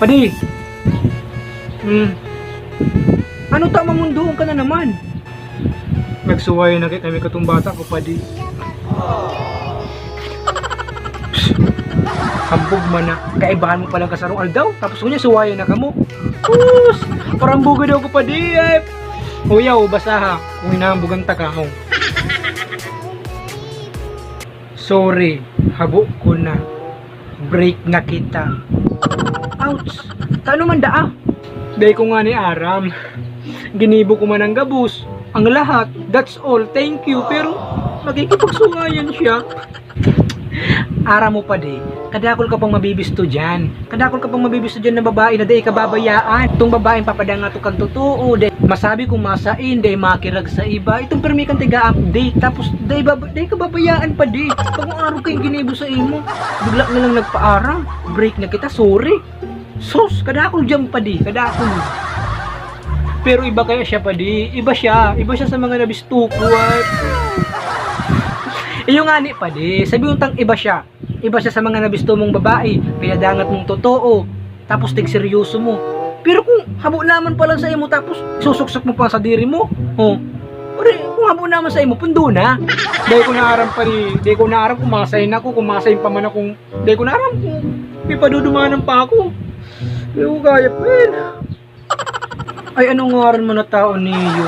Padi. Ano tama mundoon ka na naman? Nagsuway na kita may katong bata ko, Padi. Hambog man na. Kaibahan mo palang kasarong aldaw. Tapos kunya suwayan na ka mo. Parang bugod daw ko, Padi. Huyaw, basa ha. Kung hinahambugan ta ka mo. Sorry, habo ko na. Break na kita. Ouch! Kano man daa? Day ko nga ni Aram. Ginibo ko man ang gabus. Ang lahat, that's all, thank you. Pero, magkikipagsungayan siya. Aram mo pa di. Kadakol ka pang mabibisto dyan. Kadakol ka pang mabibisto dyan na babae na day kababayaan. Itong babaeng papadanga to kang totoo. Day masabi kong masain, day makirag sa iba. Itong permi kang tiga-update. Tapos, day kababayaan pa di. Pag araw kayong ginibo sa imo. Bigla na lang nagpa-aram. Break na kita, sorry. Sus, kadakol dyan pa di. Kadakol. Pero iba kaya siya pa di. Iba siya sa mga nabisto ko. Yung nga ni pa di. Sabi yung tang iba siya. Iba siya sa mga nabisto mong babae. Pinadangat mong totoo. Tapos tig-seryoso mo. Pero kung habo naman pala sa imo tapos susuksak mo pa sa diri mo. Pare, kung habo naman sa imo, pundo na. Dahil ko naaram pa rin. Dahil ko naaram kumasayin ako. Kumasayin pa man akong. Dahil ko naaram kung may padudumanan pa ako. Dahil ko kaya pa rin. Ay, anong ngaran mo na tao niyo?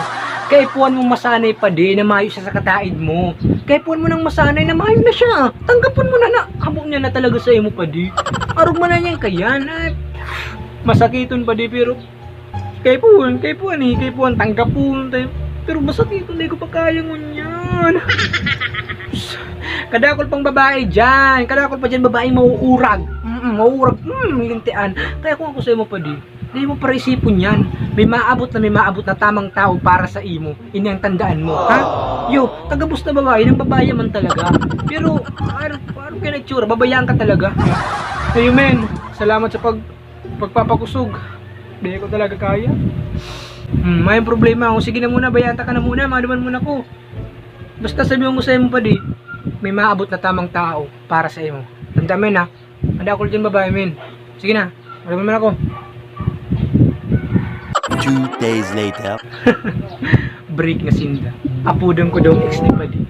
Kaya puwan mong masanay pa di na mayo siya sa kataid mo. Kaya puwan mo nang masanay na mayo na siya. Tanggapon mo na habok niya na talaga sa imo pa di. Arog man na niyan kayan. Masakiton pa di pero kaya puwan tanggapon. Pero masakiton di ko pa kaya ngunyan. Kadakol pang babae dyan. Kadakol pa dyan babae mauurag. Mauurag. Lintian. Kaya kung ako sa imo pa di. Hindi mo para isipon yan. May maabot na tamang tao para sa imo. Ini ang tandaan mo, ha? Yo, tagabos na babae, ng babae man talaga. Pero, parang ka nagtsura, babayaan ka talaga. Hey men, salamat sa pagpapakusog. Hindi ko talaga kaya. May problema ako. Sige na muna, bayanta ka na muna, maluman muna ko. Basta sabihin mo sa imo pa di, may maabot na tamang tao para sa imo. Tanda men ha, handa ako dyan babae men. Sige na, maluman muna ako. 2 days later. Break na sinda. Apudan ko daw ang ex ni Padi.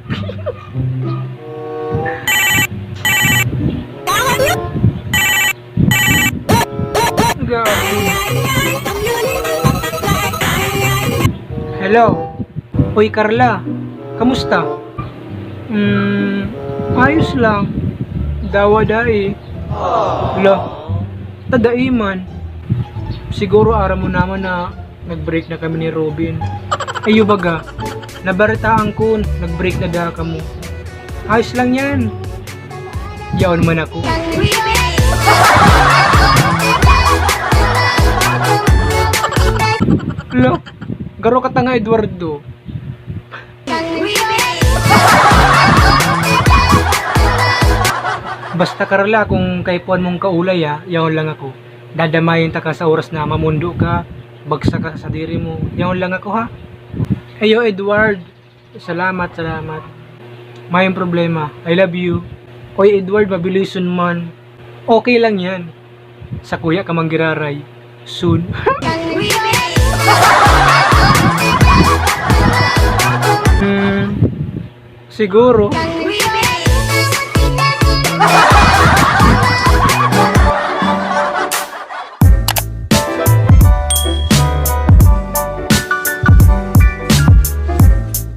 Hello. Hoy Carla. Kamusta? Ayos lang. Dawa-dai. Tadaiman. Siguro aram mo naman na nag-break na kami ni Robin. Ayo baga, nabaritaan ko, nag-break na da ka mo. Ayos lang yan. Yaon man ako. Lo, garo ka tanga Eduardo. Basta Carla, kung kaipuan mong kaulay yaon lang ako. Dadamayin ta ka sa oras na mamundo ka, bagsak ka sa diri mo. Yaon lang ako ha. Ayo Edward, salamat. Mayong problema, I love you. Oy Edward, mabilison man. Okay lang yan. Sa kuya ka manggiraray. Soon. Siguro.